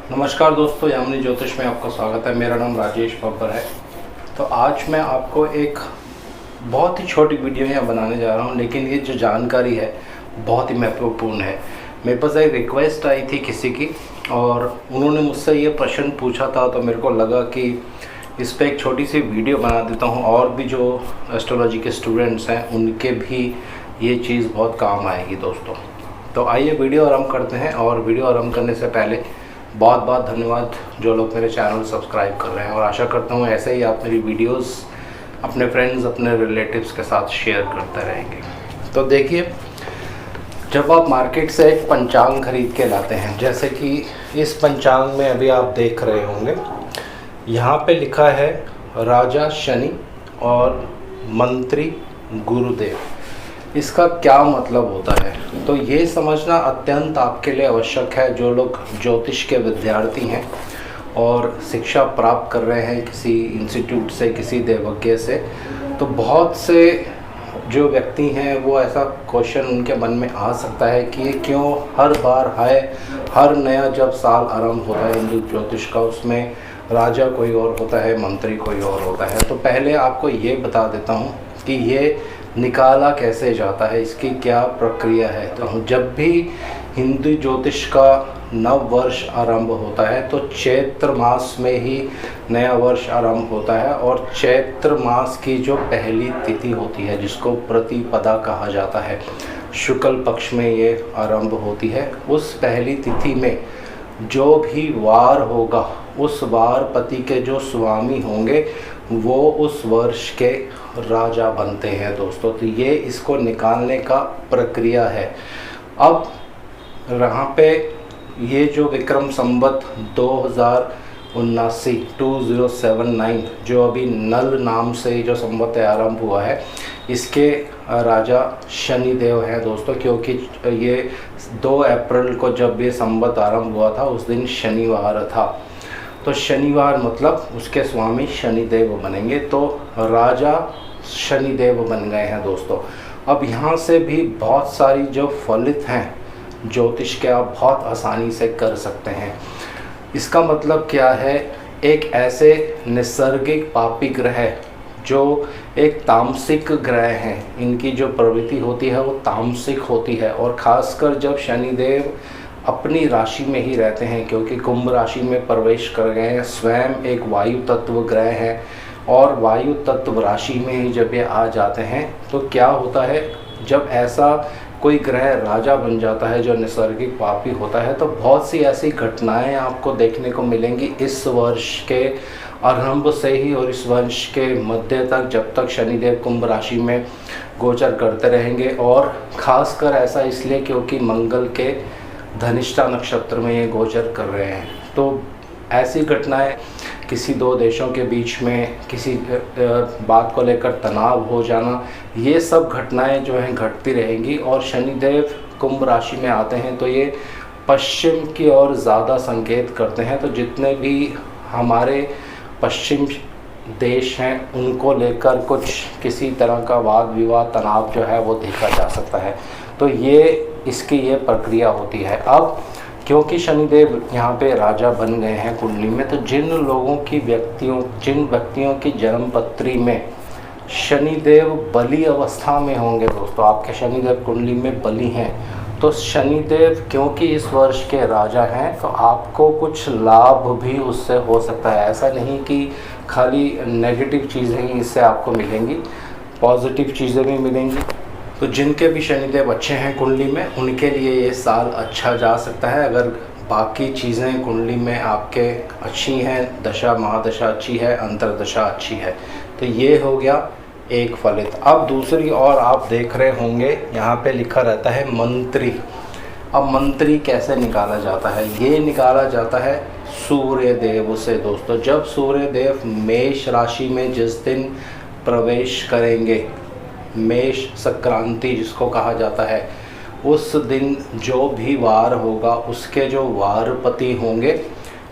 नमस्कार दोस्तों, यामिनी ज्योतिष में आपका स्वागत है। मेरा नाम राजेश बब्बर है। तो आज मैं आपको एक बहुत ही छोटी वीडियो यहाँ बनाने जा रहा हूँ, लेकिन ये जो जानकारी है बहुत ही महत्वपूर्ण है। मेरे पास एक रिक्वेस्ट आई थी किसी की और उन्होंने मुझसे ये प्रश्न पूछा था, तो मेरे को लगा कि इस पर एक छोटी सी वीडियो बना देता हूँ और भी जो एस्ट्रोलॉजी के स्टूडेंट्स हैं उनके भी ये चीज़ बहुत काम आएगी दोस्तों। तो आइए वीडियो आरंभ करते हैं। और वीडियो आरंभ करने से पहले बहुत बहुत धन्यवाद जो लोग मेरे चैनल सब्सक्राइब कर रहे हैं, और आशा करता हूँ ऐसे ही आप मेरी वीडियोस अपने फ्रेंड्स, अपने रिलेटिव्स के साथ शेयर करते रहेंगे। तो देखिए, जब आप मार्केट से एक पंचांग खरीद के लाते हैं, जैसे कि इस पंचांग में अभी आप देख रहे होंगे, यहाँ पे लिखा है राजा शनि और मंत्री गुरुदेव। इसका क्या मतलब होता है, तो ये समझना अत्यंत आपके लिए आवश्यक है। जो लोग ज्योतिष के विद्यार्थी हैं और शिक्षा प्राप्त कर रहे हैं किसी इंस्टीट्यूट से, किसी देवज्ञ से, तो बहुत से जो व्यक्ति हैं वो ऐसा क्वेश्चन उनके मन में आ सकता है कि ये क्यों हर बार हर नया जब साल आरंभ होता है हिंदू ज्योतिष का, उसमें राजा कोई और होता है, मंत्री कोई और होता है। तो पहले आपको ये बता देता हूँ कि ये निकाला कैसे जाता है, इसकी क्या प्रक्रिया है। तो जब भी हिंदू ज्योतिष का नव वर्ष आरंभ होता है तो चैत्र मास में ही नया वर्ष आरंभ होता है, और चैत्र मास की जो पहली तिथि होती है जिसको प्रतिपदा कहा जाता है, शुक्ल पक्ष में ये आरंभ होती है। उस पहली तिथि में जो भी वार होगा, उस वार पति के जो स्वामी होंगे वो उस वर्ष के राजा बनते हैं दोस्तों। तो ये इसको निकालने का प्रक्रिया है। अब यहाँ पे ये जो विक्रम संवत 2079 जो अभी नल नाम से जो संवत आरंभ हुआ है, इसके राजा शनिदेव हैं दोस्तों, क्योंकि ये 2 अप्रैल को जब ये संवत आरंभ हुआ था उस दिन शनिवार था। तो शनिवार मतलब उसके स्वामी शनिदेव बनेंगे, तो राजा शनिदेव बन गए हैं दोस्तों। अब यहाँ से भी बहुत सारी जो फलित हैं ज्योतिष के आप बहुत आसानी से कर सकते हैं। इसका मतलब क्या है, एक ऐसे नैसर्गिक पापी ग्रह जो एक तामसिक ग्रह हैं, इनकी जो प्रवृत्ति होती है वो तामसिक होती है, और ख़ासकर जब शनिदेव अपनी राशि में ही रहते हैं, क्योंकि कुंभ राशि में प्रवेश कर गए हैं, स्वयं एक वायु तत्व ग्रह है, और वायु तत्व राशि में ही जब ये आ जाते हैं तो क्या होता है, जब ऐसा कोई ग्रह राजा बन जाता है जो नैसर्गिक पापी होता है, तो बहुत सी ऐसी घटनाएं आपको देखने को मिलेंगी इस वर्ष के आरंभ से ही और इस वर्ष के मध्य तक, जब तक शनिदेव कुंभ राशि में गोचर करते रहेंगे। और ख़ासकर ऐसा इसलिए क्योंकि मंगल के धनिष्ठा नक्षत्र में ये गोचर कर रहे हैं। तो ऐसी घटनाएं, किसी 2 देशों के बीच में किसी बात को लेकर तनाव हो जाना, ये सब घटनाएं जो हैं घटती रहेंगी। और शनिदेव कुंभ राशि में आते हैं तो ये पश्चिम की ओर ज़्यादा संकेत करते हैं। तो जितने भी हमारे पश्चिम देश हैं उनको लेकर कुछ किसी तरह का वाद विवाद, तनाव जो है वो देखा जा सकता है। तो इसकी ये प्रक्रिया होती है। अब क्योंकि शनिदेव यहाँ पे राजा बन गए हैं कुंडली में, तो जिन व्यक्तियों की जन्म पत्री में शनिदेव बली अवस्था में होंगे दोस्तों, आपके शनिदेव कुंडली में बली हैं, तो शनिदेव क्योंकि इस वर्ष के राजा हैं तो आपको कुछ लाभ भी उससे हो सकता है। ऐसा नहीं कि खाली नेगेटिव चीज़ें ही इससे आपको मिलेंगी, पॉजिटिव चीज़ें भी मिलेंगी। तो जिनके भी शनिदेव अच्छे हैं कुंडली में, उनके लिए ये साल अच्छा जा सकता है। अगर बाकी चीज़ें कुंडली में आपके अच्छी हैं, दशा महादशा अच्छी है, अंतरदशा अच्छी है, तो ये हो गया एक फलित। अब दूसरी ओर आप देख रहे होंगे यहाँ पे लिखा रहता है मंत्री। अब मंत्री कैसे निकाला जाता है, ये निकाला जाता है सूर्य देव से दोस्तों। जब सूर्य देव मेष राशि में जिस दिन प्रवेश करेंगे, मेष संक्रांति जिसको कहा जाता है, उस दिन जो भी वार होगा उसके जो वारपति होंगे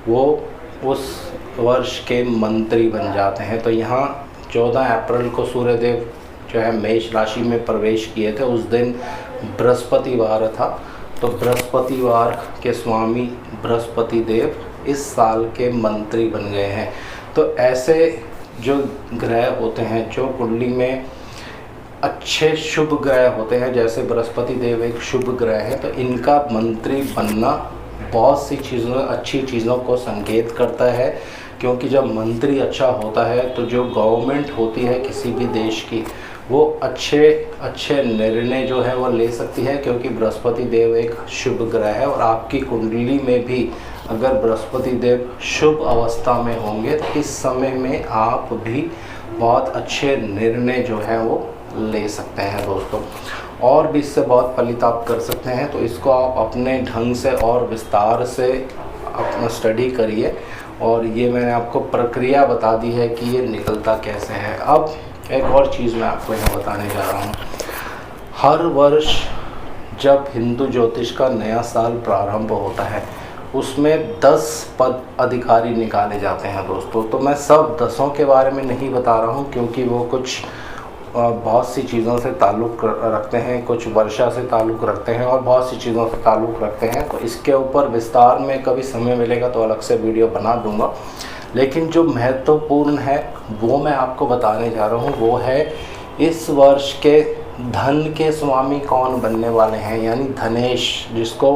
वो उस वर्ष के मंत्री बन जाते हैं। तो यहाँ 14 अप्रैल को सूर्यदेव जो है मेष राशि में प्रवेश किए थे, उस दिन बृहस्पतिवार था। तो बृहस्पतिवार के स्वामी बृहस्पति देव इस साल के मंत्री बन गए हैं। तो ऐसे जो ग्रह होते हैं, जो कुंडली में अच्छे शुभ ग्रह होते हैं, जैसे बृहस्पति देव एक शुभ ग्रह है, तो इनका मंत्री बनना बहुत सी चीज़ों, अच्छी चीज़ों को संकेत करता है। क्योंकि जब मंत्री अच्छा होता है तो जो गवर्नमेंट होती है किसी भी देश की, वो अच्छे अच्छे निर्णय जो है वो ले सकती है, क्योंकि बृहस्पति देव एक शुभ ग्रह है। और आपकी कुंडली में भी अगर बृहस्पति देव शुभ अवस्था में होंगे तो इस समय में आप भी बहुत अच्छे निर्णय जो है वो ले सकते हैं दोस्तों, और भी इससे बहुत फलित आप कर सकते हैं। तो इसको आप अपने ढंग से और विस्तार से अपना स्टडी करिए, और ये मैंने आपको प्रक्रिया बता दी है कि ये निकलता कैसे है। अब एक और चीज़ मैं आपको यहाँ बताने जा रहा हूँ। हर वर्ष जब हिंदू ज्योतिष का नया साल प्रारंभ होता है, उसमें 10 पद अधिकारी निकाले जाते हैं दोस्तों। तो मैं सब 10 के बारे में नहीं बता रहा हूँ, क्योंकि वो कुछ बहुत सी चीज़ों से ताल्लुक़ रखते हैं, कुछ वर्षा से ताल्लुक़ रखते हैं और बहुत सी चीज़ों से ताल्लुक़ रखते हैं। तो इसके ऊपर विस्तार में कभी समय मिलेगा तो अलग से वीडियो बना दूंगा। लेकिन जो महत्वपूर्ण है वो मैं आपको बताने जा रहा हूँ, वो है इस वर्ष के धन के स्वामी कौन बनने वाले हैं, यानी धनेश, जिसको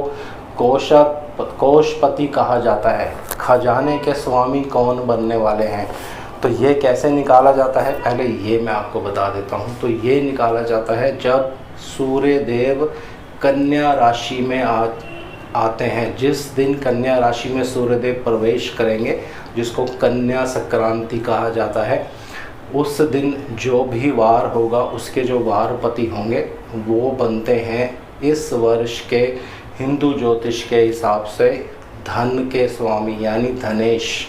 कोषपति कहा जाता है, खजाने के स्वामी कौन बनने वाले हैं। तो ये कैसे निकाला जाता है, पहले ये मैं आपको बता देता हूँ। तो ये निकाला जाता है जब सूर्य देव कन्या राशि में आते हैं। जिस दिन कन्या राशि में सूर्य देव प्रवेश करेंगे, जिसको कन्या संक्रांति कहा जाता है, उस दिन जो भी वार होगा उसके जो वारपति होंगे वो बनते हैं इस वर्ष के हिंदू ज्योतिष के हिसाब से धन के स्वामी, यानी धनेश।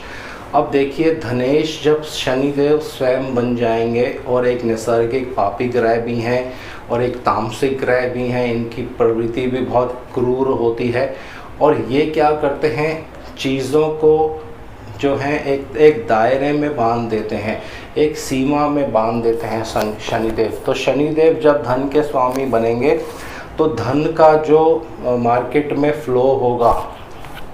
अब देखिए, धनेश जब शनिदेव स्वयं बन जाएंगे, और एक नैसर्गिक पापी ग्रह भी हैं और एक तामसिक ग्रह भी हैं, इनकी प्रवृत्ति भी बहुत क्रूर होती है। और ये क्या करते हैं, चीज़ों को जो है एक दायरे में बांध देते हैं, एक सीमा में बांध देते हैं शनिदेव। तो शनिदेव जब धन के स्वामी बनेंगे तो धन का जो मार्केट में फ्लो होगा,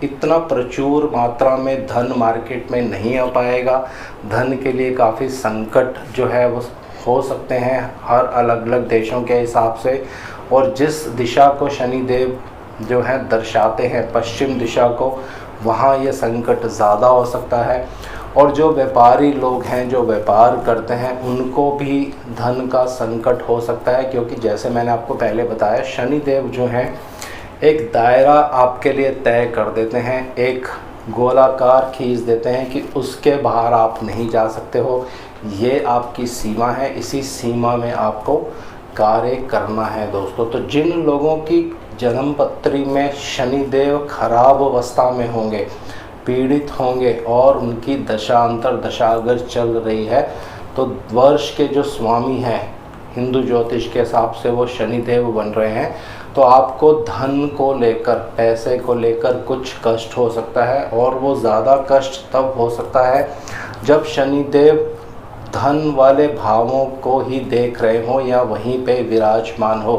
इतना प्रचुर मात्रा में धन मार्केट में नहीं आ पाएगा। धन के लिए काफ़ी संकट जो है वो हो सकते हैं हर अलग अलग देशों के हिसाब से। और जिस दिशा को शनिदेव जो है दर्शाते हैं, पश्चिम दिशा को, वहाँ ये संकट ज़्यादा हो सकता है। और जो व्यापारी लोग हैं, जो व्यापार करते हैं, उनको भी धन का संकट हो सकता है, क्योंकि जैसे मैंने आपको पहले बताया, शनिदेव जो हैं एक दायरा आपके लिए तय कर देते हैं, एक गोलाकार खींच देते हैं कि उसके बाहर आप नहीं जा सकते हो, ये आपकी सीमा है, इसी सीमा में आपको कार्य करना है दोस्तों। तो जिन लोगों की जन्म पत्री में शनिदेव खराब अवस्था में होंगे, पीड़ित होंगे, और उनकी दशा अंतर दशा अगर चल रही है, तो वर्ष के जो स्वामी हैं हिंदू ज्योतिष के हिसाब से वो शनिदेव बन रहे हैं, तो आपको धन को लेकर, पैसे को लेकर कुछ कष्ट हो सकता है। और वो ज़्यादा कष्ट तब हो सकता है जब शनिदेव धन वाले भावों को ही देख रहे हों या वहीं पे विराजमान हो।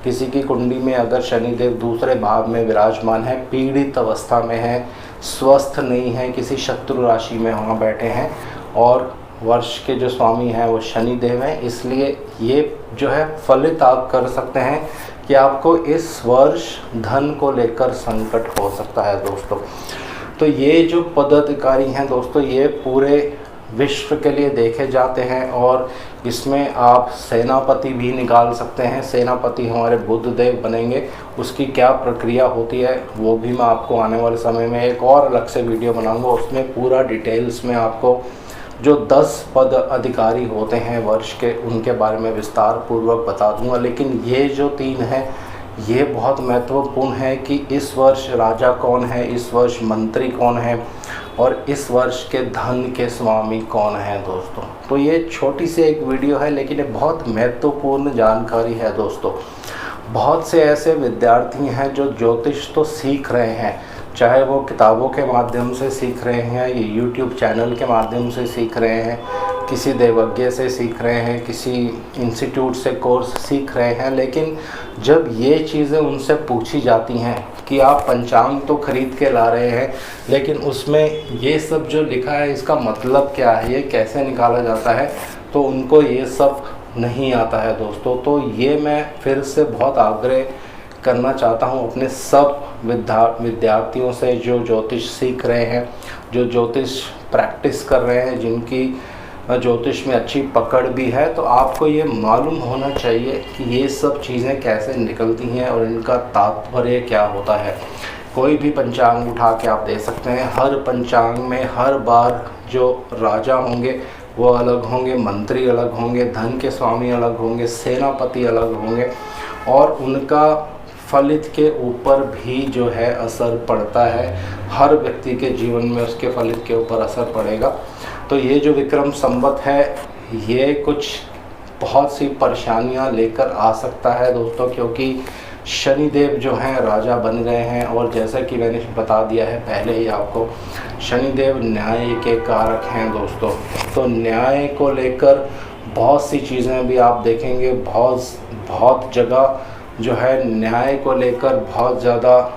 किसी की कुंडली में अगर शनिदेव दूसरे भाव में विराजमान है, पीड़ित अवस्था में है, स्वस्थ नहीं है, किसी शत्रु राशि में वहाँ बैठे हैं, और वर्ष के जो स्वामी हैं वो शनिदेव हैं, इसलिए ये जो है फलित आप कर सकते हैं कि आपको इस वर्ष धन को लेकर संकट हो सकता है दोस्तों। तो ये जो पदाधिकारी हैं दोस्तों, ये पूरे विश्व के लिए देखे जाते हैं, और इसमें आप सेनापति भी निकाल सकते हैं। सेनापति हमारे बुध देव बनेंगे, उसकी क्या प्रक्रिया होती है वो भी मैं आपको आने वाले समय में एक और अलग से वीडियो बनाऊंगा, उसमें पूरा डिटेल्स में आपको जो 10 पद अधिकारी होते हैं वर्ष के, उनके बारे में विस्तार पूर्वक बता दूंगा। लेकिन ये जो 3 हैं ये बहुत महत्वपूर्ण है कि इस वर्ष राजा कौन है, इस वर्ष मंत्री कौन है, और इस वर्ष के धन के स्वामी कौन है दोस्तों। तो ये छोटी सी एक वीडियो है, लेकिन ये बहुत महत्वपूर्ण जानकारी है दोस्तों। बहुत से ऐसे विद्यार्थी हैं जो ज्योतिष तो सीख रहे हैं, चाहे वो किताबों के माध्यम से सीख रहे हैं या यूट्यूब चैनल के माध्यम से सीख रहे हैं, किसी देवज्ञ से सीख रहे हैं, किसी इंस्टीट्यूट से कोर्स सीख रहे हैं, लेकिन जब ये चीज़ें उनसे पूछी जाती हैं कि आप पंचांग तो ख़रीद के ला रहे हैं, लेकिन उसमें ये सब जो लिखा है इसका मतलब क्या है, ये कैसे निकाला जाता है, तो उनको ये सब नहीं आता है दोस्तों। तो ये मैं फिर से बहुत आग्रह करना चाहता हूँ अपने सब विद्यार्थियों से जो ज्योतिष सीख रहे हैं, जो ज्योतिष प्रैक्टिस कर रहे हैं, जिनकी ज्योतिष में अच्छी पकड़ भी है, तो आपको ये मालूम होना चाहिए कि ये सब चीज़ें कैसे निकलती हैं और इनका तात्पर्य क्या होता है। कोई भी पंचांग उठा के आप दे सकते हैं, हर पंचांग में हर बार जो राजा होंगे वो अलग होंगे, मंत्री अलग होंगे, धन के स्वामी अलग होंगे, सेनापति अलग होंगे, और उनका फलित के ऊपर भी जो है असर पड़ता है। हर व्यक्ति के जीवन में उसके फलित के ऊपर असर पड़ेगा। तो ये जो विक्रम संवत है ये कुछ बहुत सी परेशानियां लेकर आ सकता है दोस्तों, क्योंकि शनिदेव जो हैं राजा बन गए हैं, और जैसा कि मैंने बता दिया है पहले ही आपको, शनिदेव न्याय के कारक हैं दोस्तों। तो न्याय को लेकर बहुत सी चीज़ें भी आप देखेंगे, बहुत जगह जो है न्याय को लेकर बहुत ज़्यादा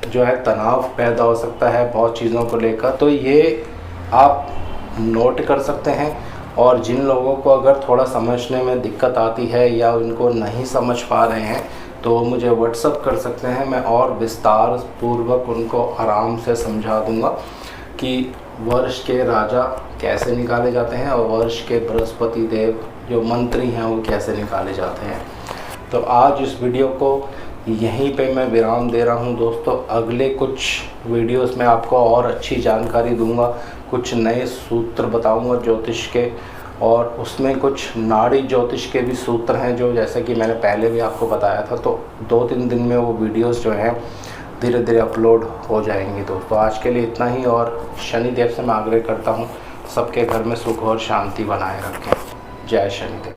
जो है तनाव पैदा हो सकता है बहुत चीज़ों को लेकर। तो ये आप नोट कर सकते हैं, और जिन लोगों को अगर थोड़ा समझने में दिक्कत आती है या उनको नहीं समझ पा रहे हैं तो मुझे व्हाट्सअप कर सकते हैं, मैं और विस्तार पूर्वक उनको आराम से समझा दूंगा कि वर्ष के राजा कैसे निकाले जाते हैं और वर्ष के बृहस्पति देव जो मंत्री हैं वो कैसे निकाले जाते हैं। तो आज इस वीडियो को यहीं पे मैं विराम दे रहा हूं दोस्तों। अगले कुछ वीडियोस में आपको और अच्छी जानकारी दूंगा, कुछ नए सूत्र बताऊंगा ज्योतिष के, और उसमें कुछ नाड़ी ज्योतिष के भी सूत्र हैं जो जैसे कि मैंने पहले भी आपको बताया था। तो 2-3 दिन में वो वीडियोस जो हैं धीरे धीरे अपलोड हो जाएंगी दोस्तों। आज के लिए इतना ही, और शनिदेव से मैं आग्रह करता हूँ सबके घर में सुख और शांति बनाए रखें। जय शनिदेव।